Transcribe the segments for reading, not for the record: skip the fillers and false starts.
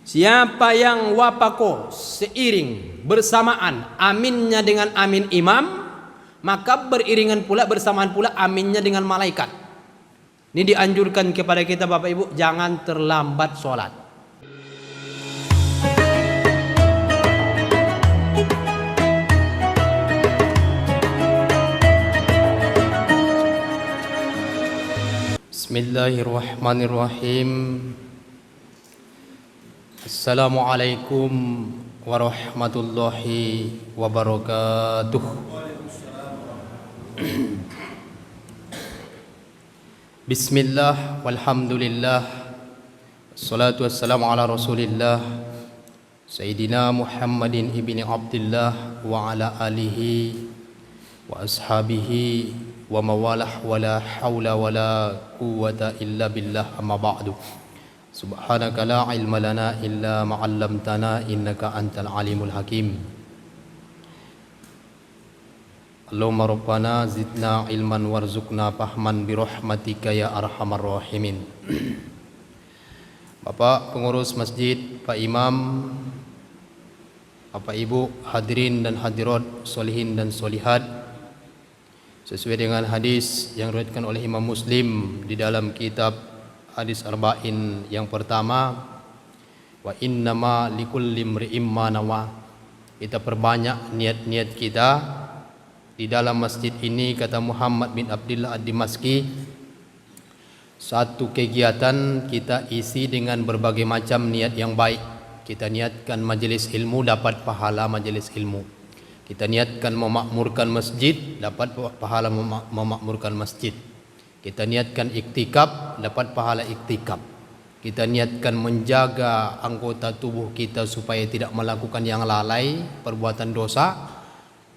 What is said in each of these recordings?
Siapa yang wapako seiring bersamaan aminnya dengan amin imam, maka beriringan pula bersamaan pula aminnya dengan malaikat. Ini dianjurkan kepada kita Bapak Ibu, jangan terlambat sholat. Bismillahirrahmanirrahim. Assalamualaikum warahmatullahi wabarakatuh. Bismillah walhamdulillah, wassalatu wassalamu ala rasulillah Sayyidina Muhammadin ibni Abdullah wa ala alihi wa ashabihi wa mawalah wa la hawla wa la quwwata illa billah, amma ba'du. Subhanaka la ilma lana illa ma 'allamtana innaka antal alimul hakim. Allahumma rabbana zidna ilman warzuqna fahman bi rahmatika ya arhamar rahimin. Bapak pengurus masjid, Pak Imam, Bapak Ibu hadirin dan hadirat, solihin dan solihat, sesuai dengan hadis yang diriwayatkan oleh Imam Muslim di dalam kitab hadis arba'in yang pertama, wa innama likulli imri'in ma nawa. Kita perbanyak niat-niat kita di dalam masjid ini, kata Muhammad bin Abdullah ad-Dimashqi. Satu kegiatan kita isi dengan berbagai macam niat yang baik. Kita niatkan majelis ilmu, dapat pahala majelis ilmu. Kita niatkan memakmurkan masjid, dapat pahala memakmurkan masjid. Kita niatkan iktikaf, dapat pahala iktikaf. Kita niatkan menjaga anggota tubuh kita supaya tidak melakukan yang lalai, perbuatan dosa.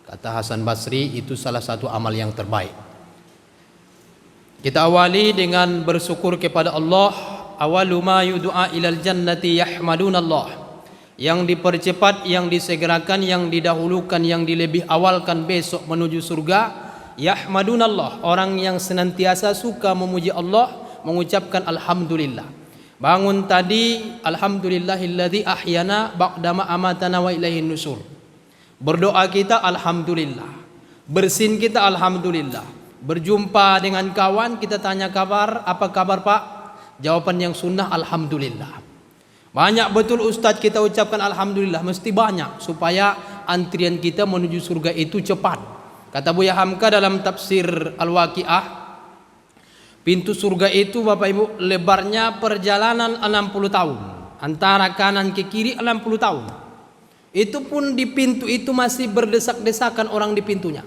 Kata Hasan Basri, itu salah satu amal yang terbaik. Kita awali dengan bersyukur kepada Allah. Awalu ma yud'a ilal jannati yahmadunallah. Yang dipercepat, yang disegerakan, yang didahulukan, yang dilebih awalkan besok menuju surga, yahmadunallah, orang yang senantiasa suka memuji Allah, mengucapkan alhamdulillah. Bangun tadi, alhamdulillahilladzi ahyana ba'dama amatana wa ilaihin nusur. Berdoa kita alhamdulillah, bersin kita alhamdulillah. Berjumpa dengan kawan, kita tanya kabar, apa kabar Pak? Jawaban yang sunnah alhamdulillah. Banyak betul Ustadz kita ucapkan alhamdulillah, mesti banyak supaya antrian kita menuju surga itu cepat. Kata Buya Hamka dalam tafsir Al-Waqi'ah, pintu surga itu Bapak Ibu lebarnya perjalanan 60 tahun, antara kanan ke kiri 60 tahun. Itu pun di pintu itu masih berdesak-desakan orang di pintunya.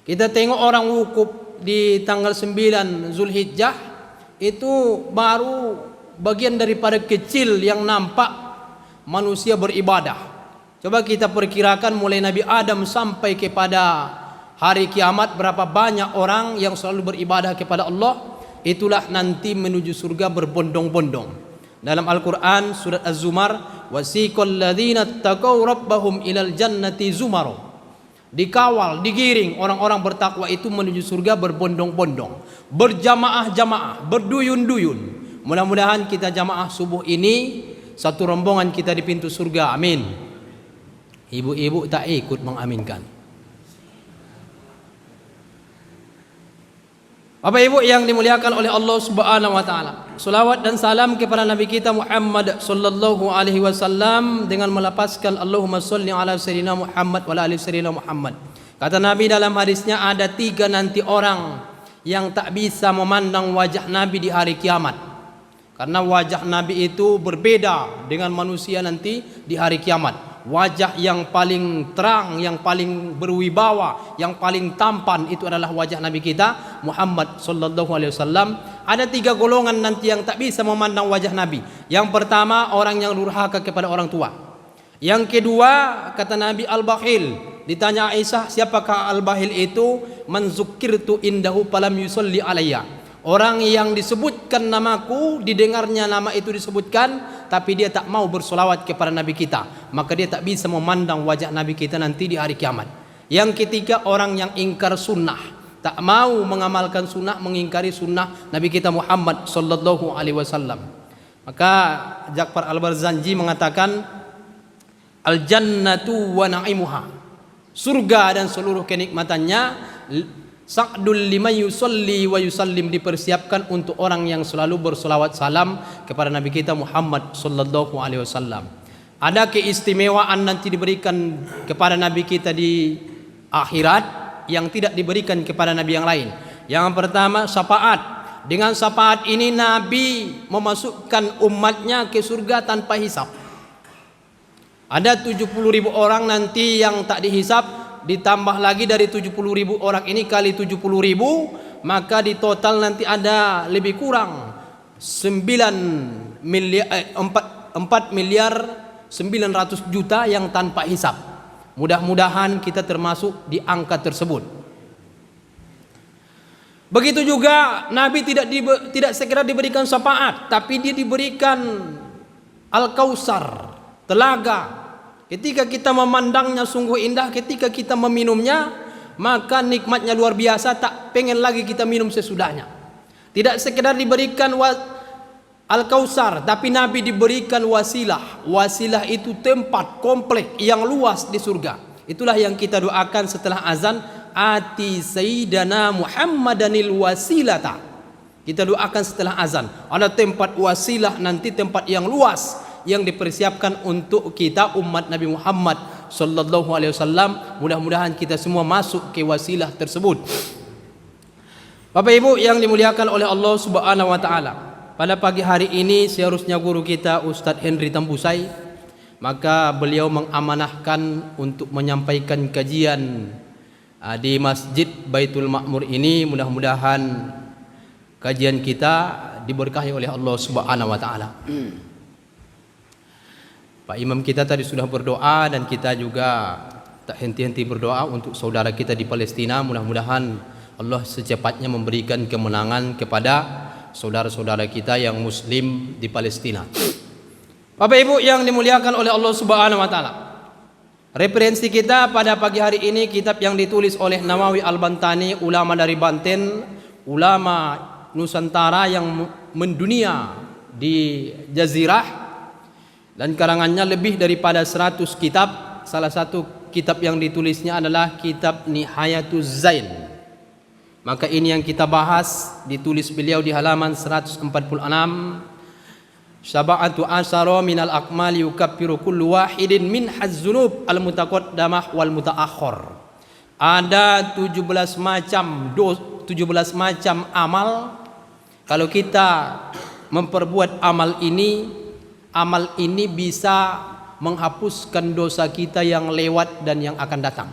Kita tengok orang wukuf di tanggal 9 Zulhijjah, itu baru bagian daripada kecil yang nampak manusia beribadah. Coba kita perkirakan mulai Nabi Adam sampai kepada hari kiamat, berapa banyak orang yang selalu beribadah kepada Allah. Itulah nanti menuju surga berbondong-bondong. Dalam Al-Quran surat Az-Zumar, wasiqal ladzina taqaw rabbahum ilal jannati zumaru. Dikawal, digiring orang-orang bertakwa itu menuju surga berbondong-bondong, berjamaah-jamaah, berduyun-duyun. Mudah-mudahan kita jamaah subuh ini satu rombongan kita di pintu surga, amin. Ibu-ibu tak ikut mengaminkan. Bapak Ibu yang dimuliakan oleh Allah Subhanahu wa taala. Selawat dan salam kepada Nabi kita Muhammad sallallahu alaihi wasallam dengan melapaskan Allahumma shalli ala sayyidina Muhammad wa ala ali sayyidina Muhammad. Kata Nabi dalam hadisnya, ada 3 nanti orang yang tak bisa memandang wajah Nabi di hari kiamat. Karena wajah Nabi itu berbeda dengan manusia nanti di hari kiamat. Wajah yang paling terang, yang paling berwibawa, yang paling tampan itu adalah wajah Nabi kita Muhammad sallallahu alaihi wasallam. Ada 3 golongan nanti yang tak bisa memandang wajah Nabi. Yang pertama, orang yang durhaka kepada orang tua. Yang kedua, kata Nabi, al-bakhil. Ditanya Aisyah, siapakah al-bakhil itu? Man zukkirtu indahu falam yusalli alayya. Orang yang disebutkan namaku, didengarnya nama itu disebutkan, tapi dia tak mau bersolawat kepada Nabi kita, maka dia tak bisa memandang wajah Nabi kita nanti di hari kiamat. Yang ketiga, orang yang ingkar sunnah, tak mau mengamalkan sunnah, mengingkari sunnah Nabi kita Muhammad sallallahu alaihi wasallam. Maka Ja'far Al-Barzanji mengatakan al-jannatu wa na'imuha, surga dan seluruh kenikmatannya, sa'dul liman yusalli wa yusallim, dipersiapkan untuk orang yang selalu bersolawat salam kepada Nabi kita Muhammad sallallahu alaihi wasallam. Ada keistimewaan nanti diberikan kepada Nabi kita di akhirat yang tidak diberikan kepada Nabi yang lain. Yang pertama, syafaat. Dengan syafaat ini Nabi memasukkan umatnya ke surga tanpa hisab. Ada 70.000 orang nanti yang tak dihisab, ditambah lagi dari 70.000 orang ini kali 70.000, maka di total nanti ada lebih kurang 4 miliar 900 juta yang tanpa hisab. Mudah-mudahan kita termasuk di angka tersebut. Begitu juga Nabi tidak segera diberikan syafaat, tapi dia diberikan Al-Kautsar, telaga. Ketika kita memandangnya sungguh indah, ketika kita meminumnya maka nikmatnya luar biasa, tak pengen lagi kita minum sesudahnya. Tidak sekedar diberikan Al-Kautsar, tapi Nabi diberikan wasilah. Wasilah itu tempat kompleks yang luas di surga. Itulah yang kita doakan setelah azan, ati sayyidana Muhammadanil wasilata. Kita doakan setelah azan, ada tempat wasilah nanti, tempat yang luas yang dipersiapkan untuk kita umat Nabi Muhammad sallallahu alaihi wasallam. Mudah-mudahan kita semua masuk ke wasilah tersebut. Bapak Ibu yang dimuliakan oleh Allah Subhanahu wa taala, pada pagi hari ini seharusnya guru kita Ustadz Henry Tambusai, maka beliau mengamanahkan untuk menyampaikan kajian di Masjid Baitul Ma'mur ini. Mudah-mudahan kajian kita diberkahi oleh Allah Subhanahu wa taala. Pak Imam kita tadi sudah berdoa dan kita juga tak henti-henti berdoa untuk saudara kita di Palestina. Mudah-mudahan Allah secepatnya memberikan kemenangan kepada saudara-saudara kita yang muslim di Palestina. Bapak Ibu yang dimuliakan oleh Allah Subhanahu wa taala, referensi kita pada pagi hari ini kitab yang ditulis oleh Nawawi Al-Bantani, ulama dari Banten, ulama Nusantara yang mendunia di Jazirah, dan karangannya lebih daripada 100 kitab. Salah satu kitab yang ditulisnya adalah kitab Nihayatuz Zain. Maka ini yang kita bahas, ditulis beliau di halaman 146. Sab'atu asyara minal akmali yukaffiru kullu wahidin min hazzunub al-mutaqaddamah wal mutaakhir. Ada 17 macam amal. Kalau kita memperbuat amal ini bisa menghapuskan dosa kita yang lewat dan yang akan datang.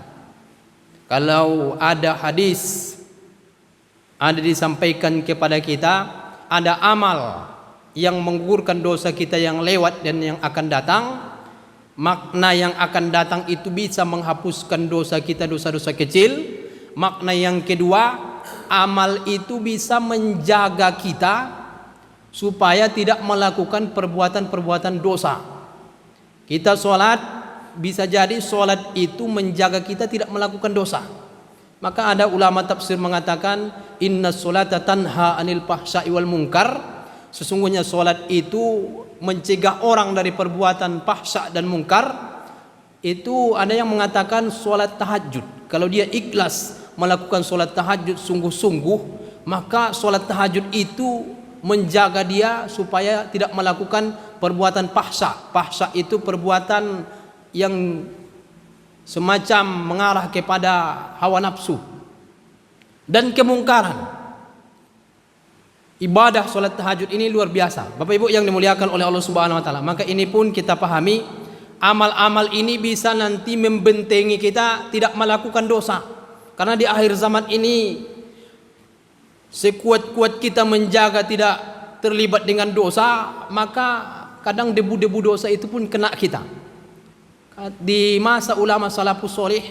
Kalau ada hadis ada disampaikan kepada kita, ada amal yang menggugurkan dosa kita yang lewat dan yang akan datang, makna yang akan datang itu bisa menghapuskan dosa kita, dosa-dosa kecil. Makna yang kedua, amal itu bisa menjaga kita supaya tidak melakukan perbuatan-perbuatan dosa. Kita sholat, bisa jadi sholat itu menjaga kita tidak melakukan dosa. Maka ada ulama tafsir mengatakan, inna sholata tanha anil fahsya'i wal munkar. Sesungguhnya sholat itu mencegah orang dari perbuatan fahsya dan mungkar. Itu ada yang mengatakan sholat tahajud. Kalau dia ikhlas melakukan sholat tahajud sungguh-sungguh, maka sholat tahajud itu menjaga dia supaya tidak melakukan perbuatan fahsya. Fahsya itu perbuatan yang semacam mengarah kepada hawa nafsu dan kemungkaran. Ibadah sholat tahajud ini luar biasa, Bapak Ibu yang dimuliakan oleh Allah Subhanahu wa taala. Maka ini pun kita pahami, amal-amal ini bisa nanti membentengi kita tidak melakukan dosa. Karena di akhir zaman ini sekuat-kuat kita menjaga tidak terlibat dengan dosa, maka kadang debu-debu dosa itu pun kena kita. Di masa ulama salafus soleh,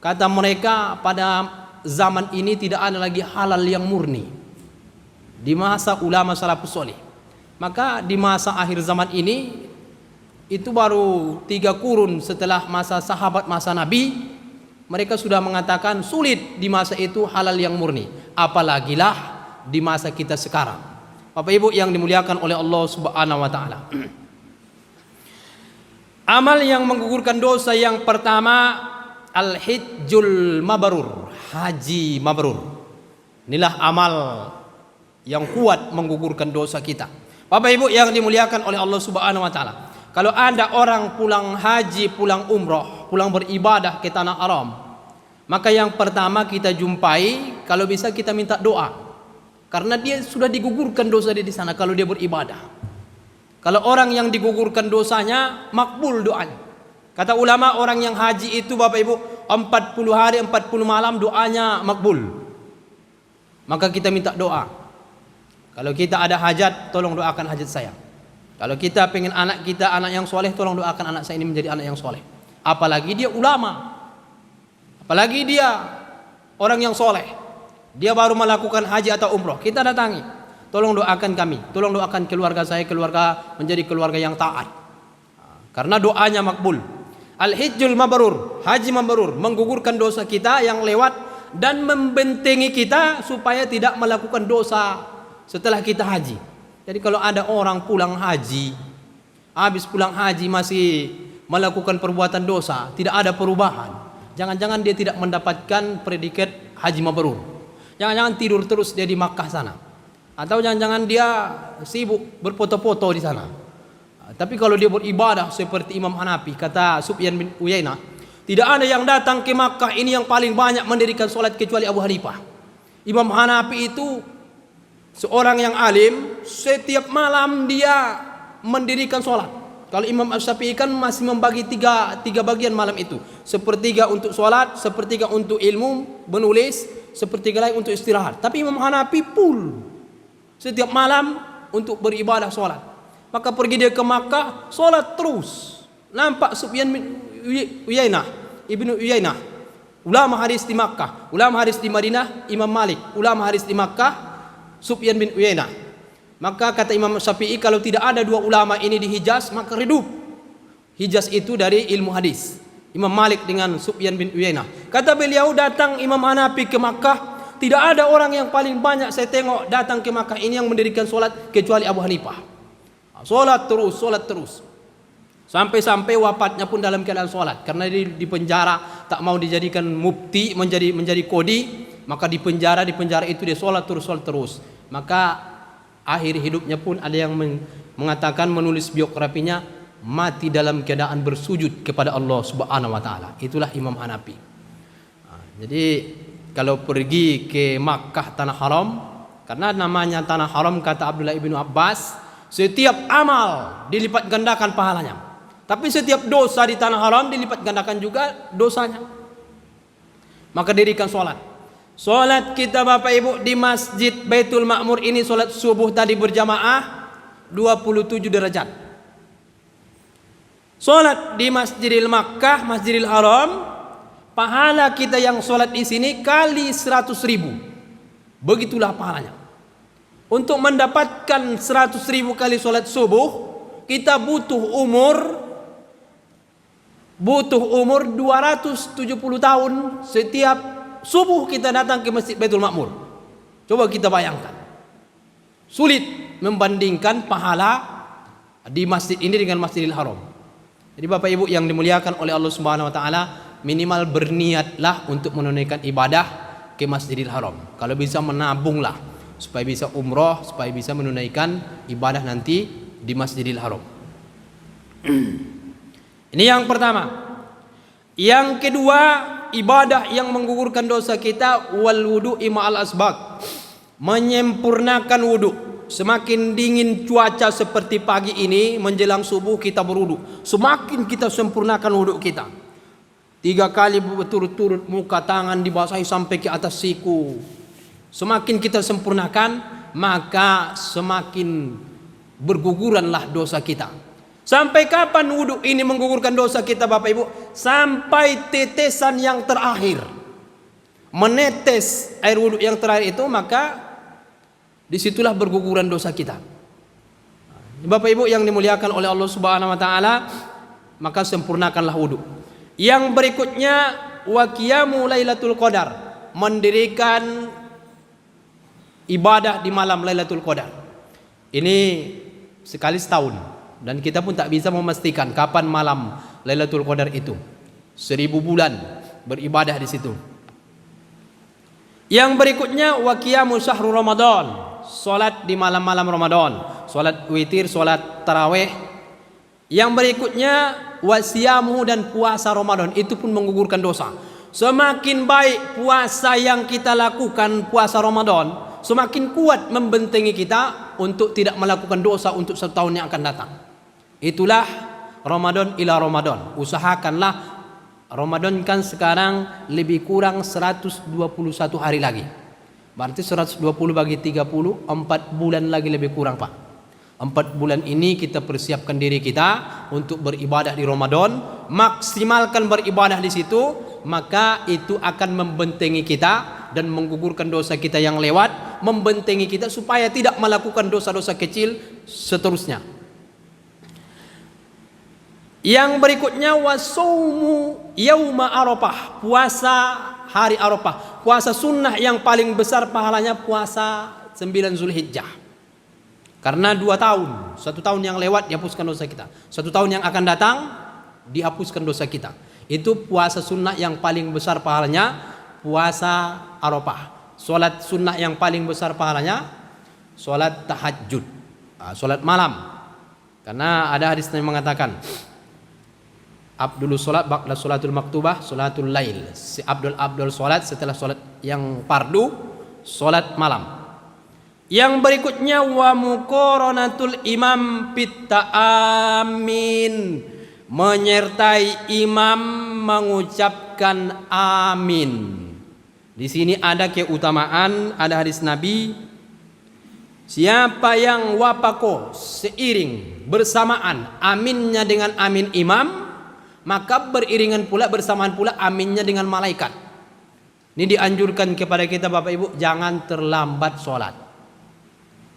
kata mereka pada zaman ini tidak ada lagi halal yang murni. Di masa ulama salafus soleh, maka di masa akhir zaman ini itu baru 3 kurun setelah masa sahabat, masa Nabi, mereka sudah mengatakan sulit di masa itu halal yang murni, apalagilah di masa kita sekarang. Bapak Ibu yang dimuliakan oleh Allah Subhanahu wa taala. Amal yang menggugurkan dosa yang pertama al-hajjul mabrur, haji mabrur. Inilah amal yang kuat menggugurkan dosa kita. Bapak Ibu yang dimuliakan oleh Allah Subhanahu wa taala. Kalau ada orang pulang haji, pulang umroh, pulang beribadah ke tanah haram, maka yang pertama kita jumpai, kalau bisa kita minta doa. Karena dia sudah digugurkan dosa dia di sana kalau dia beribadah. Kalau orang yang digugurkan dosanya, makbul doanya. Kata ulama, orang yang haji itu Bapak Ibu 40 hari 40 malam doanya makbul. Maka kita minta doa. Kalau kita ada hajat, tolong doakan hajat saya. Kalau kita pengen anak kita anak yang soleh, tolong doakan anak saya ini menjadi anak yang soleh. Apalagi dia ulama, apalagi dia orang yang soleh, dia baru melakukan haji atau umroh, kita datangi, tolong doakan kami, tolong doakan keluarga saya, keluarga menjadi keluarga yang taat, karena doanya makbul. Al-hajjul mabrur, haji mabrur, menggugurkan dosa kita yang lewat dan membentengi kita supaya tidak melakukan dosa setelah kita haji. Jadi kalau ada orang pulang haji, habis pulang haji masih melakukan perbuatan dosa, tidak ada perubahan, jangan-jangan dia tidak mendapatkan predikat haji mabrur. Jangan-jangan tidur terus dia di Makkah sana, atau jangan-jangan dia sibuk berfoto-foto di sana. Tapi kalau dia beribadah seperti Imam Hanafi, kata Sufyan bin Uyainah, tidak ada yang datang ke Makkah ini yang paling banyak mendirikan sholat kecuali Abu Hanifah. Imam Hanafi itu seorang yang alim, setiap malam dia mendirikan sholat. Kalau Imam Syafi'i kan masih membagi tiga bagian malam itu. Sepertiga untuk sholat, sepertiga untuk ilmu, menulis, sepertiga lain untuk istirahat. Tapi Imam Hanafi full setiap malam untuk beribadah sholat. Maka pergi dia ke Makkah, sholat terus. Nampak Sufyan bin Uyainah, Ibnu Uyainah, ulama hadis di Makkah, ulama hadis di Madinah, Imam Malik, ulama hadis di Makkah, Sufyan bin Uyainah. Maka kata Imam Syafi'i, kalau tidak ada dua ulama ini di Hijaz, maka redup. Hijaz itu dari ilmu hadis. Imam Malik dengan Sufyan bin Uyainah. Kata beliau, datang Imam Hanafi ke Makkah, tidak ada orang yang paling banyak saya tengok datang ke Makkah ini yang mendirikan solat kecuali Abu Hanifah. Solat terus, solat terus. Sampai-sampai wafatnya pun dalam keadaan solat. Karena dia di penjara, tak mau dijadikan mufti, menjadi kodi. Maka di penjara itu dia solat terus. Maka akhir hidupnya pun ada yang mengatakan, menulis biografinya, mati dalam keadaan bersujud kepada Allah Subhanahu wa taala. Itulah Imam Hanafi. Jadi kalau pergi ke Makkah tanah haram, karena namanya tanah haram, kata Abdullah ibnu Abbas, setiap amal dilipat gandakan pahalanya. Tapi setiap dosa di tanah haram dilipat gandakan juga dosanya. Maka dirikan solat. Solat kita Bapak Ibu di Masjid Baitul Ma'mur ini, solat subuh tadi berjamaah 27 derajat. Solat di Masjidil Makkah, Masjidil Haram, pahala kita yang solat di sini kali 100.000. Begitulah pahalanya. Untuk mendapatkan 100.000 kali solat subuh, kita butuh umur 270 tahun. Setiap subuh kita datang ke Masjid Baitul Ma'mur. Coba kita bayangkan. Sulit membandingkan pahala di masjid ini dengan Masjidil Haram. Jadi Bapak Ibu yang dimuliakan oleh Allah Subhanahu wa taala, minimal berniatlah untuk menunaikan ibadah ke Masjidil Haram. Kalau bisa menabunglah supaya bisa umroh, supaya bisa menunaikan ibadah nanti di Masjidil Haram. Ini yang pertama. Yang kedua, ibadah yang menggugurkan dosa kita, wal wudu'i ma'al asbaq, menyempurnakan wudu. Semakin dingin cuaca seperti pagi ini menjelang subuh kita berwudu, semakin kita sempurnakan wudu kita. 3 kali berturut-turut, muka tangan dibasahi sampai ke atas siku. Semakin kita sempurnakan, maka semakin berguguranlah dosa kita. Sampai kapan wudu ini menggugurkan dosa kita Bapak Ibu? Sampai tetesan yang terakhir. Menetes air wudu yang terakhir itu, maka disitulah berguguran dosa kita. Bapak Ibu yang dimuliakan oleh Allah Subhanahu wa taala, maka sempurnakanlah wudu. Yang berikutnya, wa qiyamu lailatul qadar, mendirikan ibadah di malam Lailatul Qadar. Ini sekali setahun, dan kita pun tak bisa memastikan kapan malam Lailatul Qadar itu. 1000 bulan beribadah di situ. Yang berikutnya wa qiyamu syahrul Ramadan, salat di malam-malam Ramadan, salat witir, salat tarawih. Yang berikutnya wasiyamu, dan puasa Ramadan itu pun menggugurkan dosa. Semakin baik puasa yang kita lakukan, puasa Ramadan, semakin kuat membentengi kita untuk tidak melakukan dosa untuk 1 tahun yang akan datang. Itulah Ramadan ila Ramadan. Usahakanlah. Ramadan kan sekarang lebih kurang 121 hari lagi. Berarti 120 bagi 30, 4 bulan lagi lebih kurang, Pak. 4 bulan ini kita persiapkan diri kita untuk beribadah di Ramadan. Maksimalkan beribadah di situ, maka itu akan membentengi kita dan menggugurkan dosa kita yang lewat, membentengi kita supaya tidak melakukan dosa-dosa kecil seterusnya. Yang berikutnya wasaumu yauma Arafah, puasa hari Arafah. Puasa sunnah yang paling besar pahalanya puasa 9 Zulhijjah. Karena 2 tahun, 1 tahun yang lewat dihapuskan dosa kita, 1 tahun yang akan datang dihapuskan dosa kita. Itu puasa sunnah yang paling besar pahalanya, puasa Arafah. Salat sunnah yang paling besar pahalanya, salat tahajud, salat malam. Karena ada hadis yang mengatakan Abdul solat ba'da solatul maktubah solatul lail. Si Abdul solat setelah solat yang fardu, solat malam. Yang berikutnya wa muqaranatul imam pitta amin, menyertai imam mengucapkan amin. Di sini ada keutamaan, ada hadis Nabi, siapa yang wapako seiring bersamaan aminnya dengan amin imam, maka beriringan pula bersamaan pula aminnya dengan malaikat. Ini dianjurkan kepada kita Bapak Ibu, jangan terlambat sholat.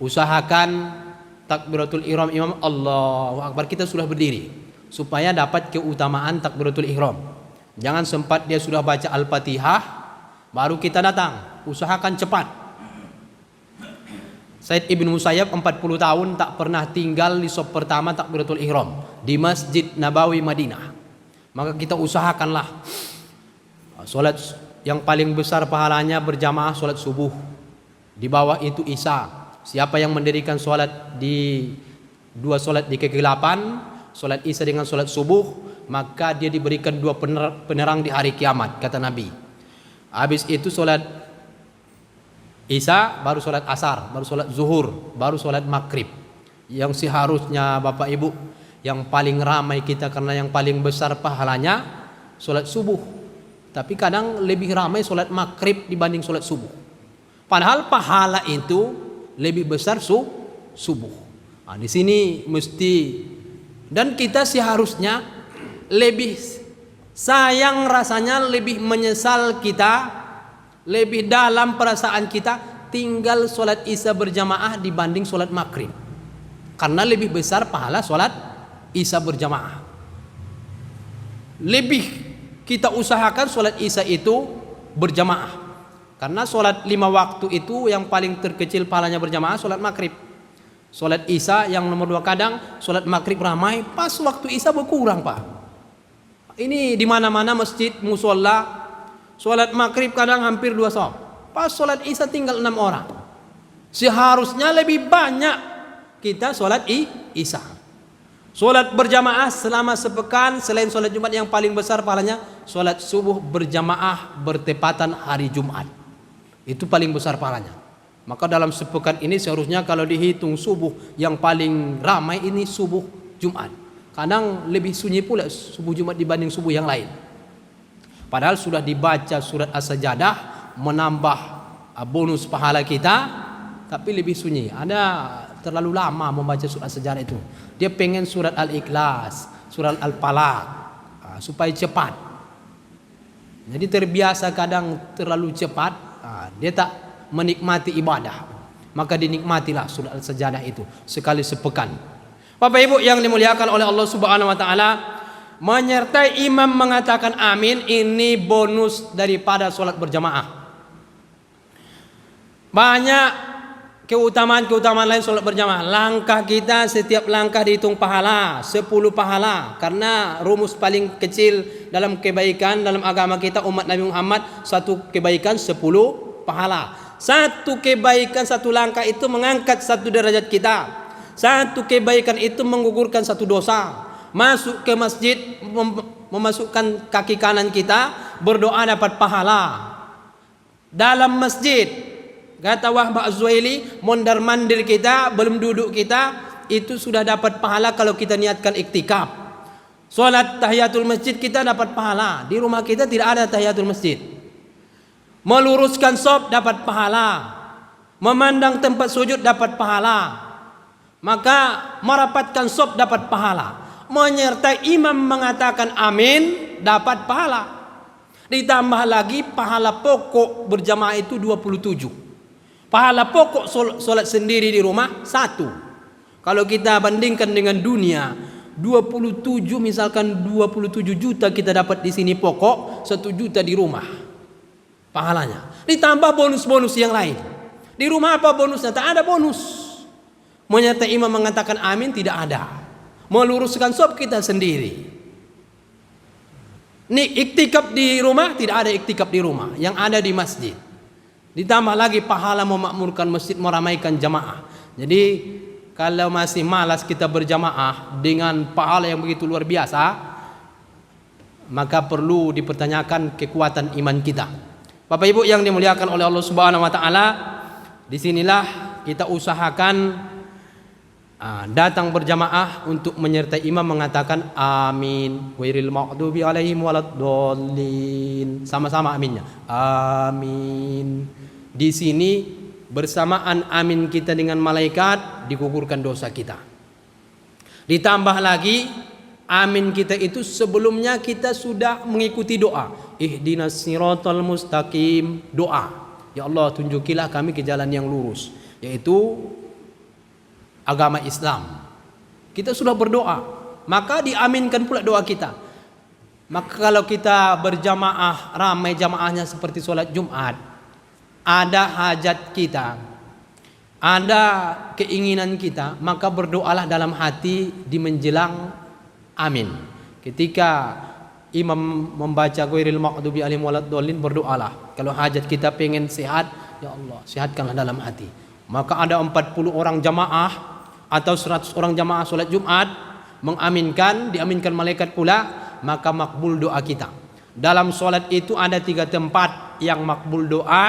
Usahakan takbiratul ihram imam Allahu Akbar kita sudah berdiri, supaya dapat keutamaan takbiratul ihram. Jangan sempat dia sudah baca Al-Fatihah baru kita datang. Usahakan cepat. Said Ibn Musayyab 40 tahun tak pernah tinggal di saf pertama takbiratul ihram di Masjid Nabawi Madinah. Maka kita usahakanlah solat yang paling besar pahalanya berjamaah solat subuh. Di bawah itu isya. Siapa yang mendirikan solat di 2 solat di kegelapan, solat isya dengan solat subuh, maka dia diberikan 2 penerang di hari kiamat, kata Nabi. Habis itu solat isya, baru solat asar, baru solat zuhur, baru solat maghrib. Yang seharusnya Bapak Ibu, yang paling ramai kita karena yang paling besar pahalanya solat subuh. Tapi kadang lebih ramai solat maghrib dibanding solat subuh. Padahal pahala itu lebih besar subuh. Nah, di sini mesti, dan kita seharusnya lebih sayang rasanya, lebih menyesal kita, lebih dalam perasaan kita tinggal solat isya berjamaah dibanding solat maghrib. Karena lebih besar pahala solat isya berjamaah. Lebih kita usahakan solat isya itu berjamaah. Karena solat 5 waktu itu yang paling terkecil pahalanya berjamaah solat maghrib. Solat isya yang nomor 2 kadang solat maghrib ramai, pas waktu isya berkurang, Pak. Ini di mana-mana masjid, musola, solat maghrib kadang hampir 2 shaf. Pas solat isya tinggal 6 orang. Seharusnya lebih banyak kita solat isya. Solat berjamaah selama sepekan, selain solat Jumat yang paling besar pahalanya, solat subuh berjamaah bertepatan hari Jumat. Itu paling besar pahalanya. Maka dalam sepekan ini seharusnya kalau dihitung subuh yang paling ramai ini subuh Jumat. Kadang lebih sunyi pula subuh Jumat dibanding subuh yang lain. Padahal sudah dibaca surat As-Sajadah, menambah bonus pahala kita, tapi lebih sunyi. Ada terlalu lama membaca surat As-Sajadah itu. Dia pengen surat Al-Ikhlas, surat Al-Falaq, supaya cepat. Jadi terbiasa kadang terlalu cepat, dia tak menikmati ibadah. Maka dinikmatilah surat Al-Sajadah itu sekali sepekan. Bapak Ibu yang dimuliakan oleh Allah Subhanahu wa taala, menyertai imam mengatakan amin ini bonus daripada solat berjamaah. Banyak keutamaan lain solat berjamaah. Langkah kita setiap langkah dihitung pahala, 10 pahala. Karena rumus paling kecil dalam kebaikan dalam agama kita umat Nabi Muhammad, satu kebaikan 10 pahala. Satu kebaikan, satu langkah itu mengangkat satu derajat kita. Satu kebaikan itu menggugurkan satu dosa. Masuk ke masjid, memasukkan kaki kanan kita, berdoa dapat pahala. Dalam masjid, kata Wahbah Az-Zuhaili, mondar mandir kita, belum duduk kita, itu sudah dapat pahala kalau kita niatkan iktikaf. Salat tahiyatul masjid kita dapat pahala. Di rumah kita tidak ada tahiyatul masjid. Meluruskan shaf dapat pahala. Memandang tempat sujud dapat pahala. Maka merapatkan shaf dapat pahala. Menyertai imam mengatakan amin dapat pahala. Ditambah lagi pahala pokok berjamaah itu 27. Pahala pokok solat sendiri di rumah 1. Kalau kita bandingkan dengan dunia, 27 misalkan 27 juta kita dapat di sini pokok, 1 juta di rumah. Pahalanya. Ditambah bonus-bonus yang lain. Di rumah apa bonusnya? Tak ada bonus. Menyertai imam mengatakan amin tidak ada. Meluruskan shaf kita sendiri. Nih iktikaf di rumah tidak ada iktikaf di rumah, yang ada di masjid. Ditambah lagi pahala memakmurkan masjid, meramaikan jamaah. Jadi kalau masih malas kita berjamaah dengan pahala yang begitu luar biasa, maka perlu dipertanyakan kekuatan iman kita. Bapak Ibu yang dimuliakan oleh Allah Subhanahu wa taala, disinilah kita usahakan datang berjamaah untuk menyertai imam mengatakan amin. Ghairil maghdubi alaihim waladdallin. Sama-sama aminnya. Amin. Di sini bersamaan amin kita dengan malaikat digugurkan dosa kita. Ditambah lagi amin kita itu sebelumnya kita sudah mengikuti doa. Ihdinas siratal mustaqim. Doa. Ya Allah tunjukilah kami ke jalan yang lurus. Yaitu agama Islam. Kita sudah berdoa, maka diaminkan pula doa kita. Maka kalau kita berjamaah, ramai jamaahnya seperti sholat Jumat, ada hajat kita, ada keinginan kita, maka berdoalah dalam hati di menjelang amin. Ketika imam membaca ghairil maghdubi alaihim waladdallin, berdoalah. Kalau hajat kita pengen sehat, ya Allah sehatkanlah dalam hati. Maka ada 40 orang jamaah atau 100 orang jamaah sholat Jumat mengaminkan, diaminkan malaikat pula, maka makbul doa kita. Dalam sholat itu ada 3 tempat yang makbul doa,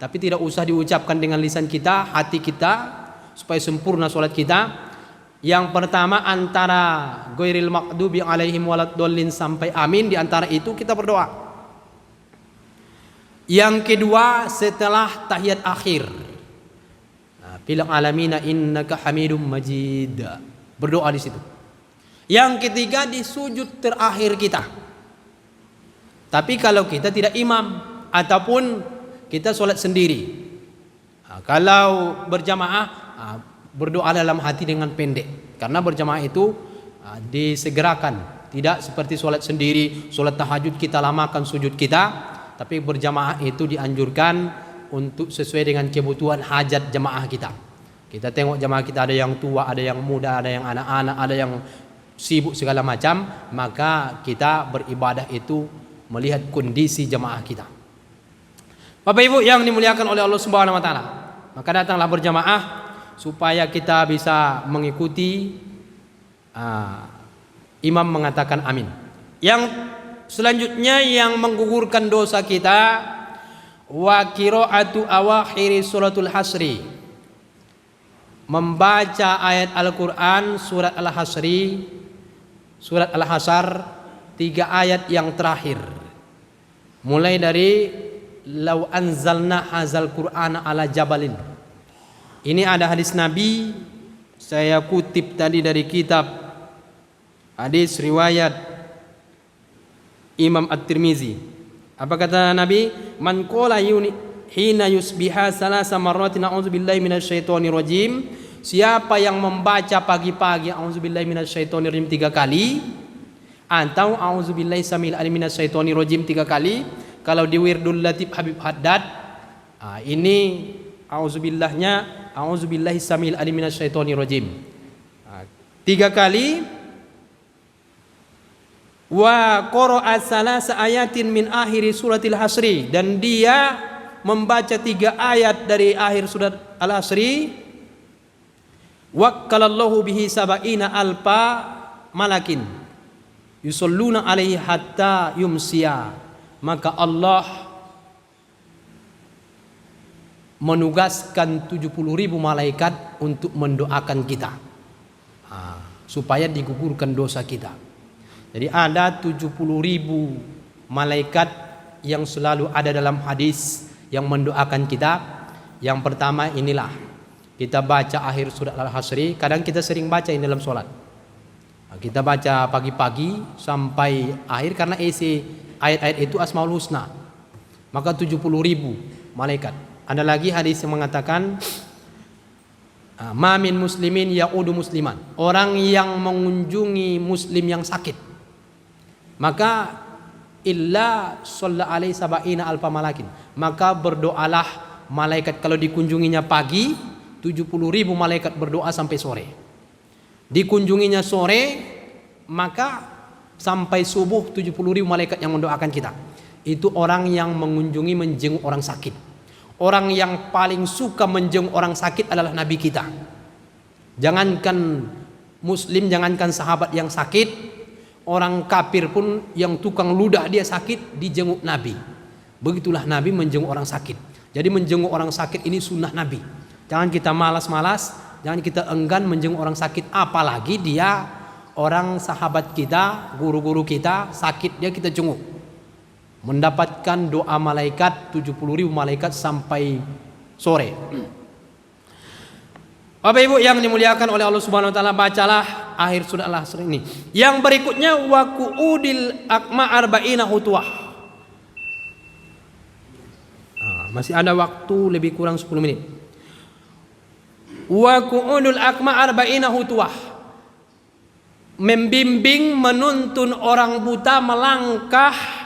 tapi tidak usah diucapkan dengan lisan kita, hati kita, supaya sempurna sholat kita. Yang pertama antara ghairil maghdubi alaihim waladdallin sampai amin, di antara itu kita berdoa. Yang kedua setelah tahiyat akhir, fil alamina innaka hamidum majid, berdoa di situ. Yang ketiga di sujud terakhir kita. Tapi kalau kita tidak imam ataupun kita sholat sendiri, kalau berjamaah berdoa dalam hati dengan pendek. Karena berjamaah itu disegerakan, tidak seperti sholat sendiri. Sholat tahajud kita lamakan sujud kita, tapi berjamaah itu dianjurkan untuk sesuai dengan kebutuhan hajat jemaah kita. Kita tengok jemaah kita ada yang tua, ada yang muda, ada yang anak-anak, ada yang sibuk segala macam, maka kita beribadah itu melihat kondisi jemaah kita. Bapak Ibu yang dimuliakan oleh Allah Subhanahu wa taala, maka datanglah berjamaah supaya kita bisa mengikuti imam mengatakan amin. Yang selanjutnya yang menggugurkan dosa kita, wa qiraatu awakhiri suratul hasri, membaca ayat Al-Quran surat Al-Hasri, surat Al-Hasar, 3 ayat yang terakhir, mulai dari lau anzalna hazal Qur'ana ala jabalin. Ini ada hadis Nabi, saya kutip tadi dari kitab hadis riwayat Imam At-Tirmizi. Apa kata Nabi? Man qala hina yusbiha salasa marratin a'udzubillahi minasyaitonir rajim. Siapa yang membaca pagi-pagi a'udzubillahi minasyaitonir rajim 3 kali, atau a'udzubillahi samil alim minasyaitonir rajim 3 kali. Kalau di Wirdul Latif Habib Haddad, ini a'udzubillahnya a'udzubillahi samil alim minasyaitonir rajim. 3 kali. Wa qara'a salasa ayatin min akhiri suratil hasri, dan dia membaca 3 ayat dari akhir surat Al-Hasri. Wakkalallahu bihi sab'ina alfa malakin yusalluna alaihi hatta yumsiya. Maka Allah menugaskan 70.000 malaikat untuk mendoakan kita supaya digugurkan dosa kita. Jadi ada 70.000 malaikat yang selalu ada dalam hadis yang mendoakan kita. Yang pertama inilah, kita baca akhir surat Al-Hasri. Kadang kita sering baca ini dalam sholat. Kita baca pagi-pagi sampai akhir karena isi ayat-ayat itu Asmaul Husna. Maka 70.000 malaikat. Ada lagi hadis yang mengatakan ma min muslimin ya'udu musliman, orang yang mengunjungi muslim yang sakit, maka illa shalla alaihi sab'ina alfa malakin, maka berdoalah malaikat. Kalau dikunjunginya pagi 70.000 malaikat berdoa sampai sore. Dikunjunginya sore maka sampai subuh 70.000 malaikat yang mendoakan kita. Itu orang yang mengunjungi, menjenguk orang sakit. Orang yang paling suka menjenguk orang sakit adalah Nabi kita. Jangankan muslim, jangankan sahabat yang sakit, orang kafir pun yang tukang ludah dia sakit dijenguk Nabi. Begitulah Nabi menjenguk orang sakit. Jadi menjenguk orang sakit ini sunnah Nabi. Jangan kita malas-malas, jangan kita enggan menjenguk orang sakit. Apalagi dia orang sahabat kita, guru-guru kita sakit, dia kita jenguk. Mendapatkan doa malaikat 70.000 malaikat sampai sore. Bapak Ibu yang dimuliakan oleh Allah Subhanahu wa taala, bacalah akhir surat Al-Hasr ini. Yang berikutnya wa qu'udil akma arba'ina hutwah. Masih ada waktu lebih kurang 10 menit. Wa qu'udul akma arba'ina hutwah. Membimbing, menuntun orang buta melangkah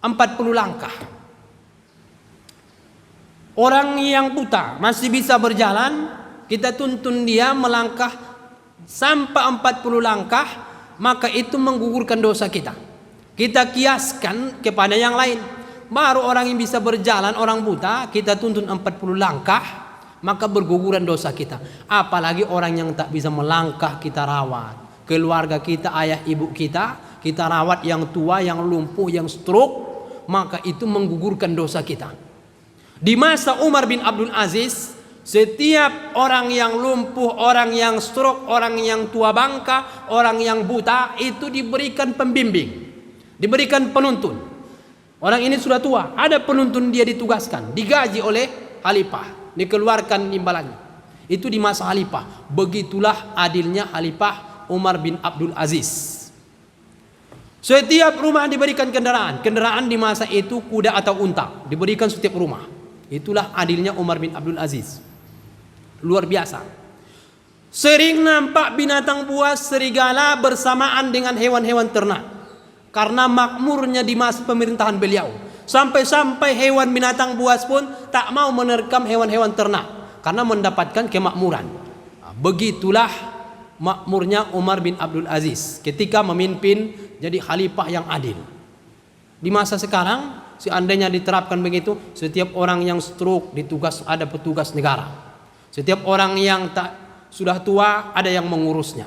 40 langkah. Orang yang buta masih bisa berjalan, kita tuntun dia melangkah sampai 40 langkah, maka itu menggugurkan dosa kita. Kita kiaskan kepada yang lain. Baru orang yang bisa berjalan, orang buta, kita tuntun 40 langkah, maka berguguran dosa kita. Apalagi orang yang tak bisa melangkah kita rawat. Keluarga kita, ayah ibu kita rawat, yang tua, yang lumpuh, yang stroke, maka itu menggugurkan dosa kita. Di masa Umar bin Abdul Aziz, setiap orang yang lumpuh, orang yang stroke, orang yang tua bangka, orang yang buta itu diberikan pembimbing, diberikan penuntun. Orang ini sudah tua, ada penuntun, dia ditugaskan, digaji oleh khalifah, dikeluarkan imbalannya. Itu di masa khalifah. Begitulah adilnya khalifah Umar bin Abdul Aziz. Setiap rumah diberikan kendaraan. Kendaraan di masa itu kuda atau unta, diberikan setiap rumah. Itulah adilnya Umar bin Abdul Aziz. Luar biasa. Sering nampak binatang buas, serigala bersamaan dengan hewan-hewan ternak. Karena makmurnya di masa pemerintahan beliau. Sampai-sampai hewan binatang buas pun tak mau menerkam hewan-hewan ternak, karena mendapatkan kemakmuran. Begitulah makmurnya Umar bin Abdul Aziz ketika memimpin jadi khalifah yang adil. Di masa sekarang seandainya diterapkan begitu, setiap orang yang stroke ada petugas negara. Setiap orang yang sudah tua ada yang mengurusnya.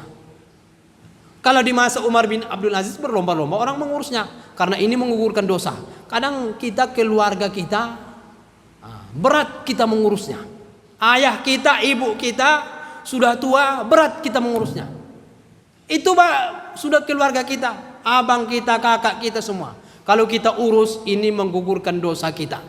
Kalau di masa Umar bin Abdul Aziz berlomba-lomba orang mengurusnya, karena ini menggugurkan dosa. Kadang kita, keluarga kita berat kita mengurusnya. Ayah kita, ibu kita sudah tua, berat kita mengurusnya. Itu sudah keluarga kita, abang kita, kakak kita semua. Kalau kita urus, ini menggugurkan dosa kita.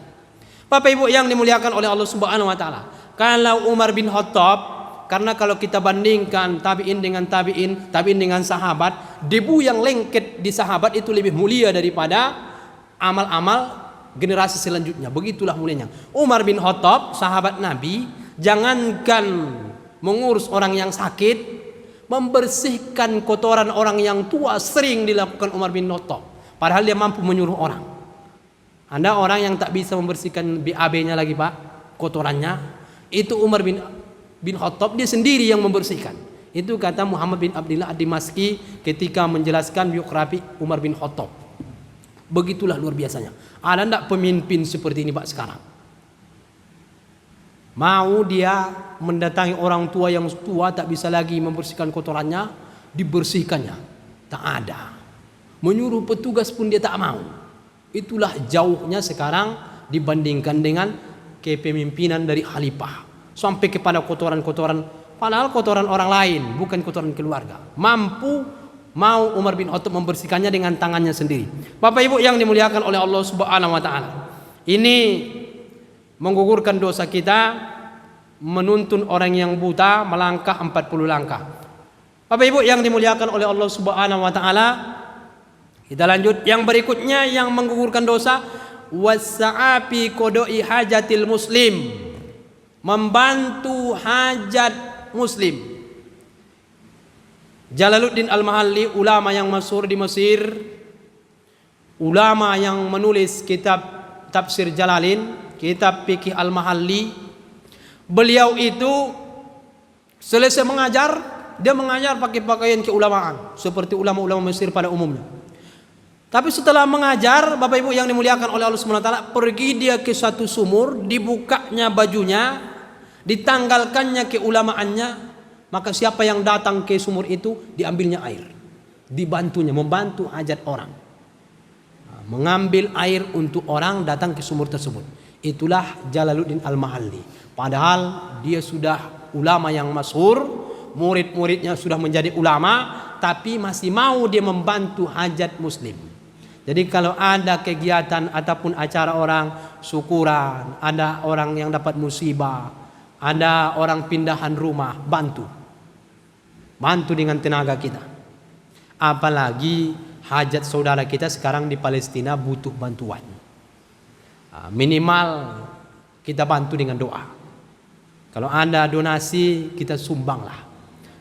Bapak Ibu yang dimuliakan oleh Allah Subhanahu wa taala. Kalau Umar bin Khattab, karena kalau kita bandingkan tabi'in dengan tabi'in dengan sahabat, debu yang lengket di sahabat itu lebih mulia daripada amal-amal generasi selanjutnya. Begitulah mulianya Umar bin Khattab, sahabat Nabi. Jangankan mengurus orang yang sakit, membersihkan kotoran orang yang tua sering dilakukan Umar bin Khattab. Padahal dia mampu menyuruh orang. Ada orang yang tak bisa membersihkan BAB-nya lagi, Pak, kotorannya. Itu Umar bin bin Khattab dia sendiri yang membersihkan. Itu kata Muhammad bin Abdullah ad-Dimashqi ketika menjelaskan biografi Umar bin Khattab. Begitulah luar biasanya. Ada enggak pemimpin seperti ini Pak sekarang? Mau dia mendatangi orang tua yang tua tak bisa lagi membersihkan kotorannya, dibersihkannya. Tak ada. Menyuruh petugas pun dia tak mau. Itulah jauhnya sekarang dibandingkan dengan kepemimpinan dari khalifah. Sampai kepada kotoran-kotoran, padahal kotoran orang lain, bukan kotoran keluarga. Mau Umar bin Khattab membersihkannya dengan tangannya sendiri. Bapak Ibu yang dimuliakan oleh Allah Subhanahu wa taala. Ini menggugurkan dosa kita, menuntun orang yang buta melangkah 40 langkah. Bapak Ibu yang dimuliakan oleh Allah Subhanahu wa taala, kita lanjut yang berikutnya yang menggugurkan dosa, wasa'afi qodoi hajatil muslim, membantu hajat muslim. Jalaluddin Al-Mahalli, ulama yang masyhur di Mesir, ulama yang menulis kitab tafsir Jalalin, kitab fikih Al-Mahalli. Beliau itu selesai mengajar, dia mengajar pakai pakaian keulamaan seperti ulama-ulama Mesir pada umumnya. Tapi setelah mengajar, Bapak Ibu yang dimuliakan oleh Allah Subhanahu wa taala, pergi dia ke satu sumur, dibukanya bajunya, ditanggalkannya keulamaannya, maka siapa yang datang ke sumur itu diambilnya air, dibantunya, membantu hajat orang, mengambil air untuk orang datang ke sumur tersebut. Itulah Jalaluddin Al-Mahalli. Padahal dia sudah ulama yang masyhur, murid-muridnya sudah menjadi ulama, tapi masih mau dia membantu hajat muslim. Jadi kalau ada kegiatan ataupun acara orang syukuran, ada orang yang dapat musibah, ada orang pindahan rumah, bantu dengan tenaga kita. Apalagi hajat saudara kita sekarang di Palestina butuh bantuan. Minimal kita bantu dengan doa. Kalau ada donasi kita sumbanglah,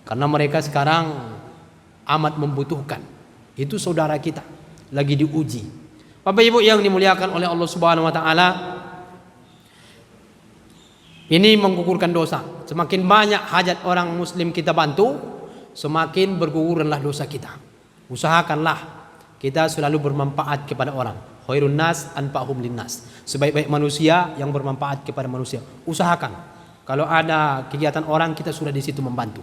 karena mereka sekarang amat membutuhkan. Itu saudara kita lagi diuji. Bapak Ibu yang dimuliakan oleh Allah Subhanahu wa taala, ini menggugurkan dosa. Semakin banyak hajat orang muslim kita bantu, semakin bergugurlah dosa kita. Usahakanlah kita selalu bermanfaat kepada orang. Khairun nas anfa'uhum linnas. Sebaik-baik manusia yang bermanfaat kepada manusia. Usahakan. Kalau ada kegiatan orang, kita sudah di situ membantu.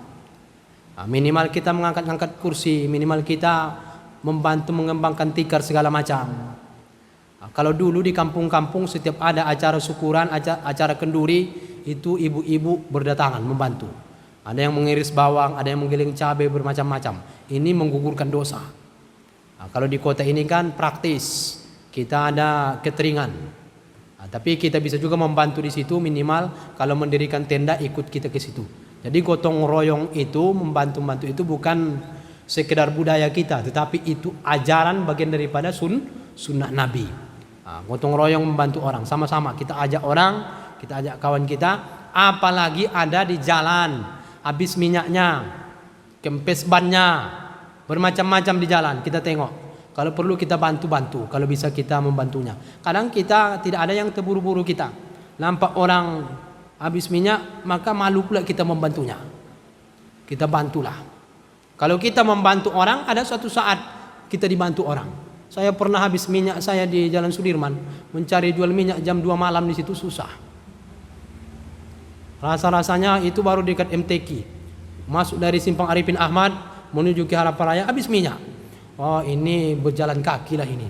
Minimal kita mengangkat-angkat kursi, minimal kita membantu mengembangkan tikar segala macam. Kalau dulu di kampung-kampung setiap ada acara syukuran, acara kenduri, itu ibu-ibu berdatangan membantu. Ada yang mengiris bawang, ada yang menggiling cabai, bermacam-macam. Ini menggugurkan dosa. Kalau di kota ini kan praktis, kita ada cateringan. Tapi kita bisa juga membantu di situ, minimal kalau mendirikan tenda ikut kita ke situ. Jadi gotong royong itu, membantu itu bukan sekedar budaya kita, tetapi itu ajaran bagian daripada sunnah Nabi. Gotong royong membantu orang, sama-sama kita ajak orang, kita ajak kawan kita. Apalagi ada di jalan, habis minyaknya, kempes bannya, bermacam-macam di jalan, kita tengok. Kalau perlu kita bantu, kalau bisa kita membantunya. Kadang kita tidak ada yang terburu-buru kita. Nampak orang habis minyak, maka malu pula kita membantunya. Kita bantulah. Kalau kita membantu orang, ada suatu saat kita dibantu orang. Saya pernah habis minyak saya di Jalan Sudirman, mencari jual minyak jam 2 malam di situ susah. Rasa-rasanya itu baru dekat MTQ. Masuk dari Simpang Arifin Ahmad menuju ke Harapan Raya habis minyak. Oh, ini berjalan kaki lah ini.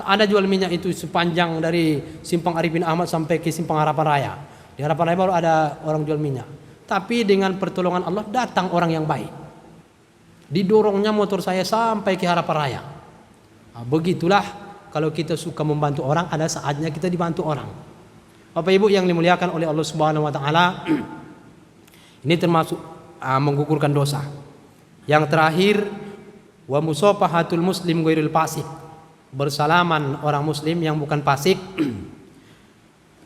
Tak ada jual minyak itu sepanjang dari Simpang Arifin Ahmad sampai ke Simpang Harapan Raya. Di Harapan Raya baru ada orang jual minyak. Tapi dengan pertolongan Allah datang orang yang baik. Didorongnya motor saya sampai ke Harapan Raya. Begitulah kalau kita suka membantu orang, ada saatnya kita dibantu orang. Bapak Ibu yang dimuliakan oleh Allah Subhanahu wa taala, ini termasuk menggugurkan dosa. Yang terakhir, wa musafahatul muslim ghairil fasik, bersalaman orang muslim yang bukan fasik,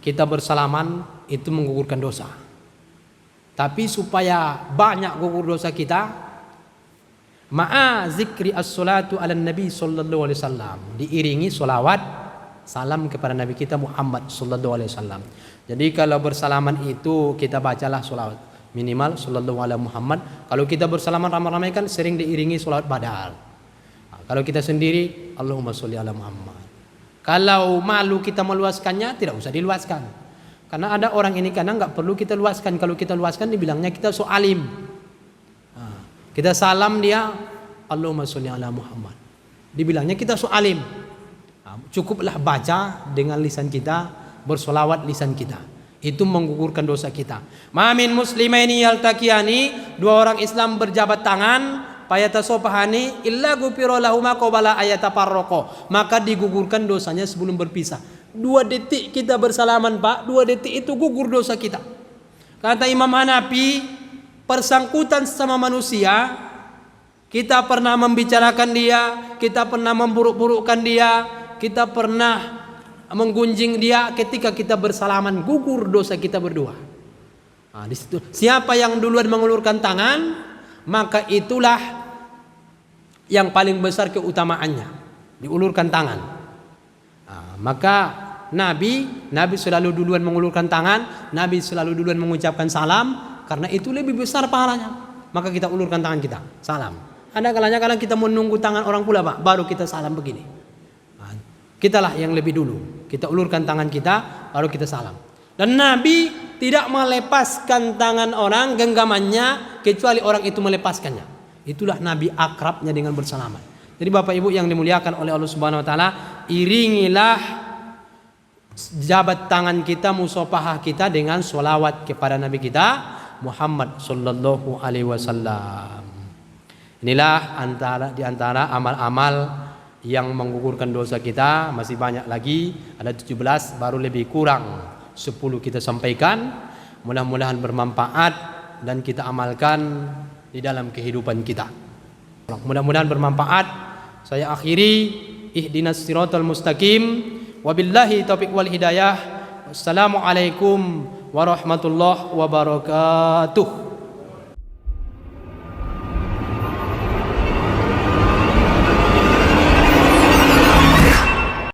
kita bersalaman itu menggugurkan dosa. Tapi supaya banyak gugur dosa kita, ma'a zikri as-salatu ala nabi sallallahu alaihi wasallam, diiringi solawat salam kepada Nabi kita Muhammad sallallahu alaihi wasallam. Jadi kalau bersalaman itu kita bacalah Minimal sallallahu alaihi Muhammad. Kalau kita bersalaman ramai-ramai kan sering diiringi salawat badal. Kalau kita sendiri Allahumma sholli ala Muhammad. Kalau malu kita meluaskannya, tidak usah diluaskan. Karena ada orang ini karena nggak perlu kita luaskan. Kalau kita luaskan dibilangnya kita so alim. Kita salam dia Allahumma sholli ala Muhammad. Dibilangnya kita so alim. Cukuplah baca dengan lisan kita, bersolawat lisan kita. Itu menggugurkan dosa kita. Mamin muslimaini yaltaqiyani, dua orang Islam berjabat tangan, payatasofahani illa ghufira lahuma qabla ayatafarraqa, maka digugurkan dosanya sebelum berpisah. 2 detik kita bersalaman Pak, 2 detik itu gugur dosa kita. Kata Imam Hanafi, persangkutan sama manusia, kita pernah membicarakan dia, kita pernah memburuk-burukkan dia, kita pernah menggunjing dia, ketika kita bersalaman gugur dosa kita berdua. Di situ siapa yang duluan mengulurkan tangan, maka itulah yang paling besar keutamaannya, diulurkan tangan. Maka Nabi selalu duluan mengulurkan tangan, Nabi selalu duluan mengucapkan salam, karena itu lebih besar pahalanya. Maka kita ulurkan tangan kita, salam. Ada kalanya kadang kita menunggu tangan orang pula Pak, baru kita salam begini. Kitalah yang lebih dulu, kita ulurkan tangan kita, baru kita salam. Dan Nabi tidak melepaskan tangan orang, genggamannya, kecuali orang itu melepaskannya. Itulah Nabi akrabnya dengan bersalaman. Jadi Bapak Ibu yang dimuliakan oleh Allah Subhanahu Wa Taala, iringilah jabat tangan kita, musafahah kita dengan sholawat kepada Nabi kita Muhammad Sallallahu Alaihi Wasallam. Inilah di antara amal-amal yang menggugurkan dosa kita. Masih banyak lagi, ada 17, baru lebih kurang 10 kita sampaikan. Mudah-mudahan bermanfaat dan kita amalkan di dalam kehidupan kita. Mudah-mudahan bermanfaat. Saya akhiri, ihdinas siratal mustaqim, wabillahi taufiq wal hidayah. Wassalamualaikum warahmatullahi wabarakatuh.